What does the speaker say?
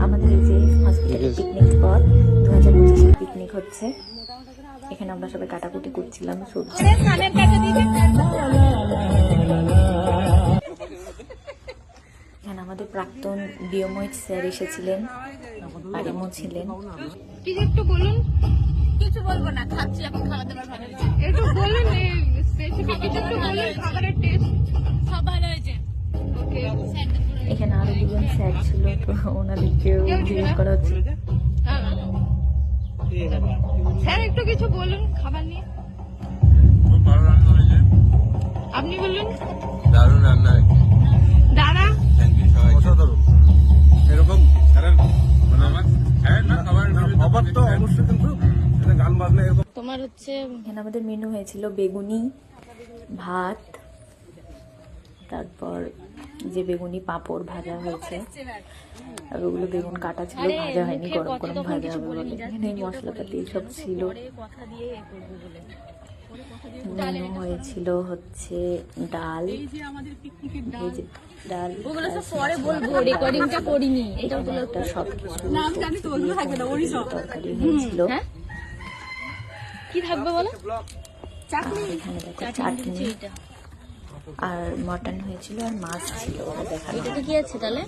আমাদের এই যে হসপিটালের পিকনিক স্পট 2025 পিকনিক হচ্ছে। এখানে আমরা সবাই কাটাকুটি করছিলাম সবজি। এখানে আমাদের প্রাক্তন বিয়মোহিত স্যার এসেছিলেন, আরিমো ছিলেন। একটু বলুন। কিছু বলবো না, খাচ্ছি এখন, খাবার দাবার ভালো হয়েছে। একটু বলুন, স্পেসিফিক কিছু একটু বলুন, খাবারের টেস্ট সব ভালো হয়েছে। ওকে। এখানে আরো দুজন স্যার ছিল, তো ওনাদেরকেও জিজ্ঞেস করা হচ্ছে। স্যার একটু কিছু বলুন খাবার নিয়ে। খুব ভালো রান্না হয়েছে। আপনি বলুন। দারুণ রান্না হয়েছে। দাদা থ্যাংক ইউ সবাই। অসাধারণ। এরকম স্যারের মানে আমার হ্যাঁ না খাবার খবর তো অবশ্যই, কিন্তু এটা গান বাজনা এরকম। তোমার হচ্ছে এখানে আমাদের মেনু হয়েছিল বেগুনি, ভাত, তারপর যে বেগুনি পাঁপড় ভাজা হয়েছে, আর ওগুলো বেগুন কাটা ছিল, ভাজা হয়নি, গরম গরম ভাজা হবে বলে। এখানে মশলাপাতি সব ছিল। মেনু হয়েছিল হচ্ছে ডাল, এই যে ডাল, পরে বলবো, রেকর্ডিংটা করিনি। এটা হলো একটা সবকিছু তরকারি হয়েছিল। কি থাকবে বলো? আর এখানে দেখো চাটনি আর মটন হয়েছিল আর মাছ ছিল, দেখানো কি আছে তাহলে?